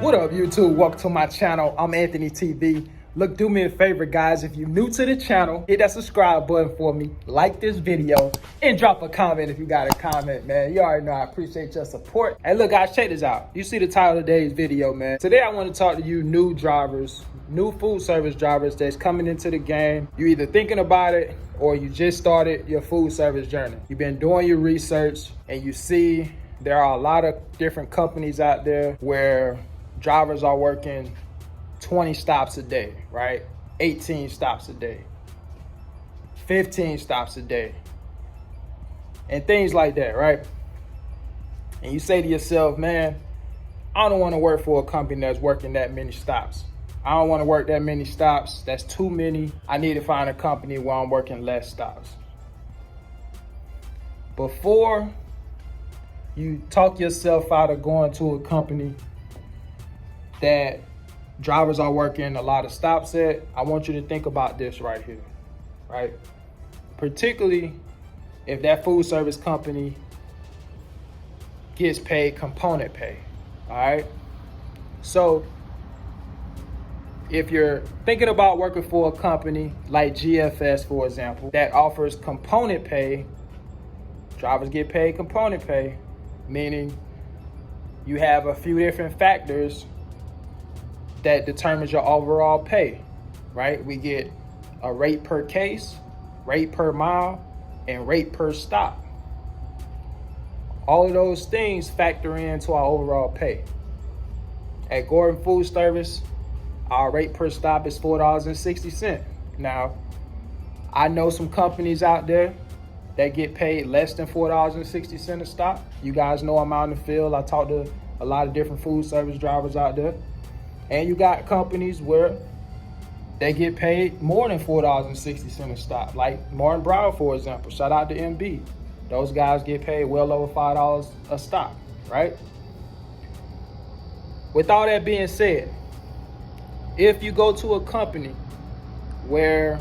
What up, YouTube? Welcome to my channel. I'm Anthony TV. Look, do me a favor, guys. If you're new to the channel, hit that subscribe button for me, like this video, and drop a comment if you got a comment, man. You already know I appreciate your support. Hey, look, guys, check this out. You see the title of today's video, man. Today, I want to talk to you new drivers, new food service drivers that's coming into the game. You either thinking about it or you just started your food service journey. You've been doing your research and you see there are a lot of different companies out there where drivers are working 20 stops a day, right? 18 stops a day, 15 stops a day, and things like that, right? And you say to yourself, man, I don't want to work for a company that's working that many stops. I don't want to work that many stops. That's too many. I need to find a company where I'm working less stops. Before you talk yourself out of going to a company that drivers are working a lot of stops at, I want you to think about this right here, right? Particularly if that food service company gets paid component pay, all right? So if you're thinking about working for a company like GFS, for example, that offers component pay, drivers get paid component pay, meaning you have a few different factors that determines your overall pay, right? We get a rate per case, rate per mile, and rate per stop. All of those things factor into our overall pay. At Gordon Food Service, our rate per stop is $4.60. Now, I know some companies out there that get paid less than $4.60 a stop. You guys know I'm out in the field. I talk to a lot of different food service drivers out there. And you got companies where they get paid more than $4.60 a stop, like Martin Brown, for example. Shout out to MB. Those guys get paid well over $5 a stop, right? With all that being said, if you go to a company where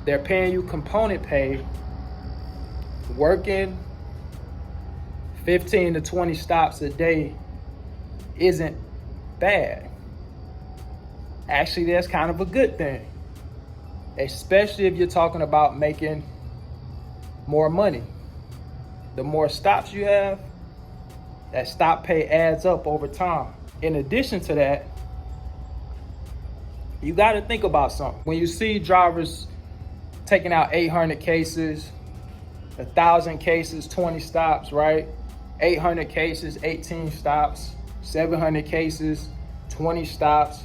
they're paying you component pay, working 15 to 20 stops a day isn't bad. Actually, that's kind of a good thing, especially if you're talking about making more money. The more stops you have, that stop pay adds up over time. In addition to that, you got to think about something. When you see drivers taking out 800 cases, 1,000 cases, 20 stops, right? 800 cases, 18 stops, 700 cases, 20 stops.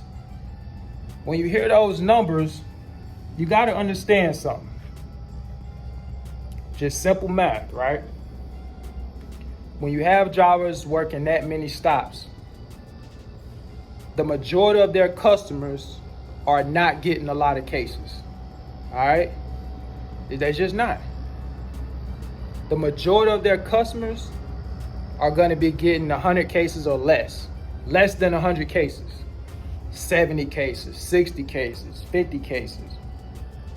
When you hear those numbers, you got to understand something. Just simple math, right? When you have drivers working that many stops, the majority of their customers are not getting a lot of cases, all right? They're just not. The majority of their customers are going to be getting 100 cases or less than 100 cases. 70 cases, 60 cases, 50 cases,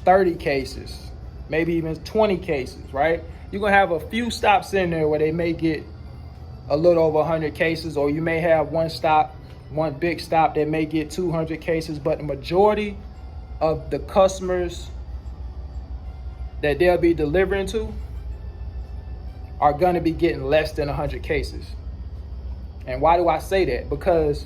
30 cases, maybe even 20 cases, right? You're gonna have a few stops in there where they may get a little over 100 cases, or you may have one big stop that may get 200 cases, but the majority of the customers that they'll be delivering to are gonna be getting less than 100 cases. And why do I say that? Because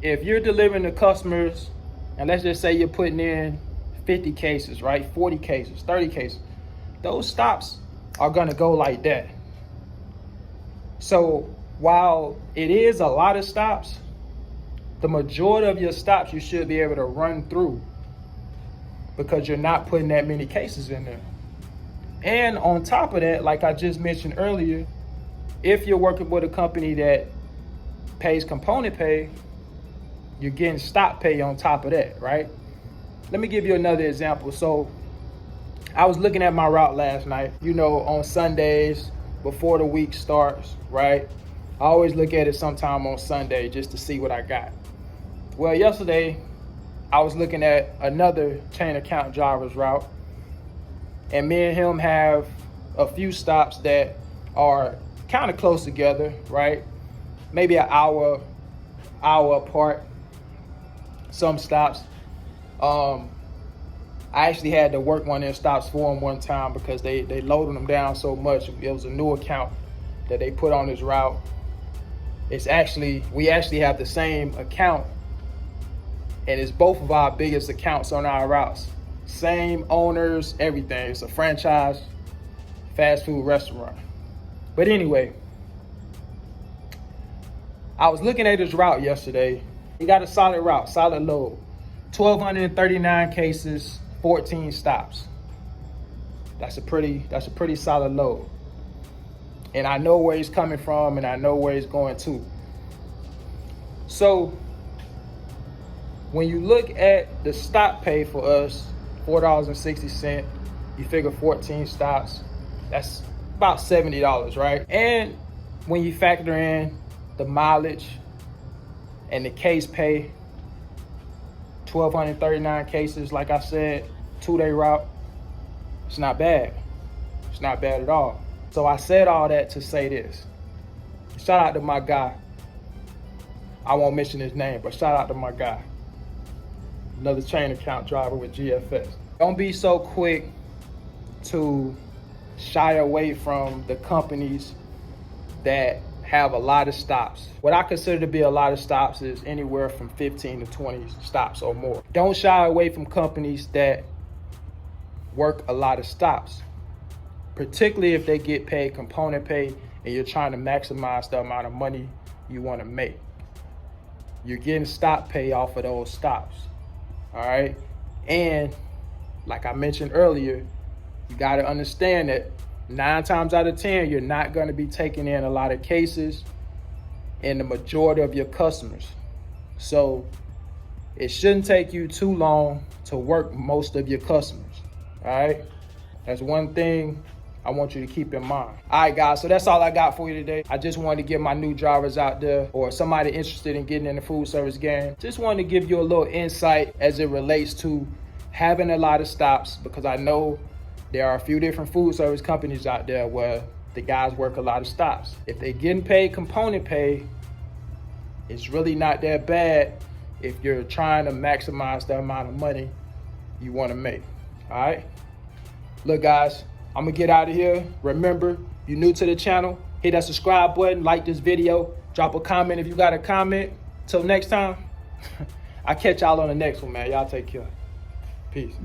if you're delivering to customers, and let's just say you're putting in 50 cases, right? 40 cases, 30 cases, those stops are gonna go like that. So while it is a lot of stops, the majority of your stops you should be able to run through because you're not putting that many cases in there. And on top of that, like I just mentioned earlier, if you're working with a company that pays component pay, you're getting stop pay on top of that, right? Let me give you another example. So I was looking at my route last night. You know, on Sundays before the week starts, right? I always look at it sometime on Sunday just to see what I got. Well, yesterday I was looking at another chain account driver's route, and me and him have a few stops that are kind of close together, right? Maybe an hour hour apart, some stops. I actually had to work one of their stops for them one time because they loaded them down so much. It was a new account that they put on this route. We actually have the same account, and it's both of our biggest accounts on our routes. Same owners, everything. It's a franchise fast food restaurant. But anyway, I was looking at this route yesterday. He got a solid route, solid load. 1,239 cases, 14 stops. That's a pretty solid load. And I know where he's coming from, and I know where he's going to. So when you look at the stop pay for us, $4.60, you figure 14 stops, that's about $70, right? And when you factor in the mileage and the case pay, 1,239 cases, like I said, 2-day route, it's not bad. It's not bad at all. So I said all that to say this. Shout out to my guy. I won't mention his name, but shout out to my guy. Another chain account driver with GFS. Don't be so quick to shy away from the companies that have a lot of stops. What I consider to be a lot of stops is anywhere from 15 to 20 stops or more. Don't shy away from companies that work a lot of stops, particularly if they get paid component pay and you're trying to maximize the amount of money you want to make. You're getting stop pay off of those stops, all right? And like I mentioned earlier, you got to understand that 9 times out of 10, you're not going to be taking in a lot of cases in the majority of your customers. So it shouldn't take you too long to work most of your customers, all right? That's one thing I want you to keep in mind. All right, guys, so that's all I got for you today. I just wanted to get my new drivers out there, or somebody interested in getting in the food service game. Just wanted to give you a little insight as it relates to having a lot of stops, because I know there are a few different food service companies out there where the guys work a lot of stops. If they're getting paid component pay, it's really not that bad if you're trying to maximize the amount of money you want to make, all right? Look, guys, I'm gonna get out of here. Remember, you're new to the channel, hit that subscribe button, like this video, drop a comment if you got a comment. Till next time, I'll catch y'all on the next one, man. Y'all take care. Peace.